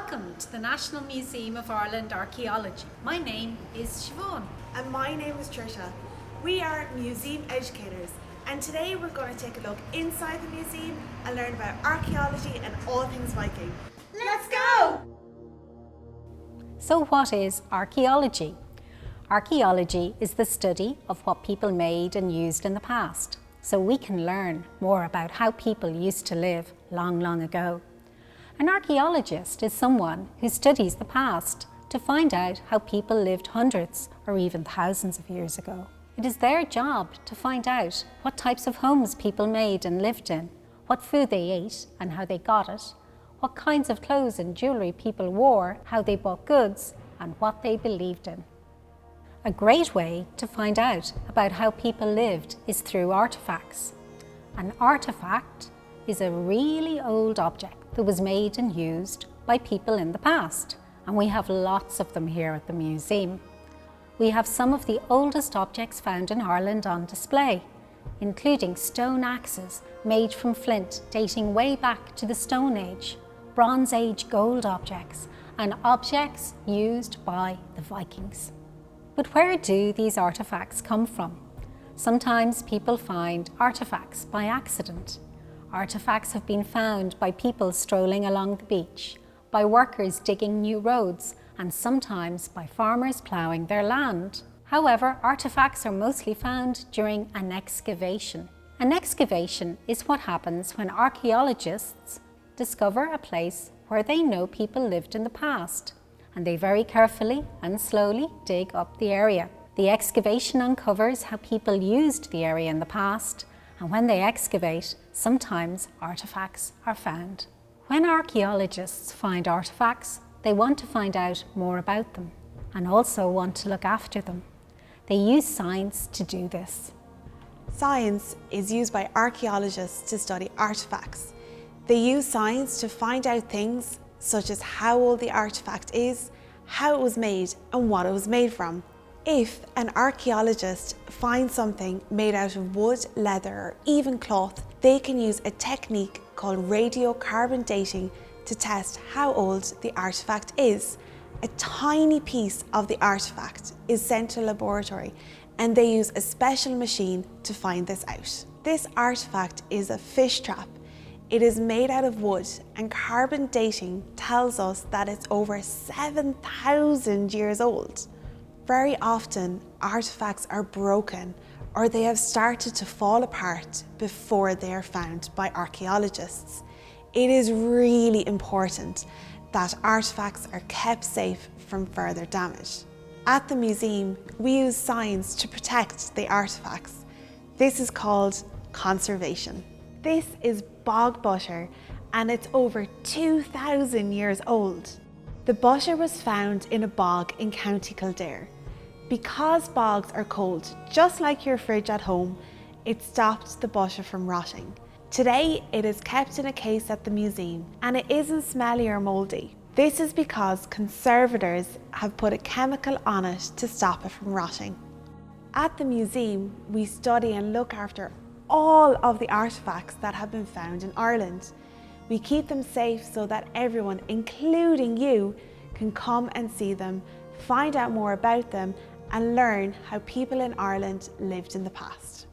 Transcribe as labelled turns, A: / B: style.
A: Welcome to the National Museum of Ireland Archaeology. My name is Siobhan.
B: And my name is Trisha. We are museum educators, and today we're going to take a look inside the museum and learn about archaeology and all things Viking. Let's go!
A: So what is archaeology? Archaeology is the study of what people made and used in the past, so we can learn more about how people used to live long ago. An archaeologist is someone who studies the past to find out how people lived hundreds or even thousands of years ago. It is their job to find out what types of homes people made and lived in, what food they ate and how they got it, what kinds of clothes and jewellery people wore, how they bought goods, and what they believed in. A great way to find out about how people lived is through artefacts. An artefact is a really old object that was made and used by people in the past, and we have lots of them here at the museum. We have some of the oldest objects found in Ireland on display, including stone axes made from flint dating way back to the Stone Age, Bronze Age gold objects, and objects used by the Vikings. But where do these artefacts come from? Sometimes people find artefacts by accident. Artefacts have been found by people strolling along the beach, by workers digging new roads, and sometimes by farmers ploughing their land. However, artefacts are mostly found during an excavation. An excavation is what happens when archaeologists discover a place where they know people lived in the past, and they very carefully and slowly dig up the area. The excavation uncovers how people used the area in the past, and when they excavate, sometimes artefacts are found. When archaeologists find artefacts, they want to find out more about them and also want to look after them. They use science to do this.
B: Science is used by archaeologists to study artefacts. They use science to find out things such as how old the artefact is, how it was made, and what it was made from. If an archaeologist finds something made out of wood, leather, or even cloth, they can use a technique called radiocarbon dating to test how old the artefact is. A tiny piece of the artefact is sent to a laboratory, and they use a special machine to find this out. This artefact is a fish trap. It is made out of wood, and carbon dating tells us that it's over 7,000 years old. Very often, artefacts are broken or they have started to fall apart before they are found by archaeologists. It is really important that artefacts are kept safe from further damage. At the museum, we use science to protect the artefacts. This is called conservation. This is bog butter, and it's over 2,000 years old. The butter was found in a bog in County Kildare. Because bogs are cold, just like your fridge at home, it stopped the butter from rotting. Today, it is kept in a case at the museum, and it isn't smelly or mouldy. This is because conservators have put a chemical on it to stop it from rotting. At the museum, we study and look after all of the artefacts that have been found in Ireland. We keep them safe so that everyone, including you, can come and see them, find out more about them, and learn how people in Ireland lived in the past.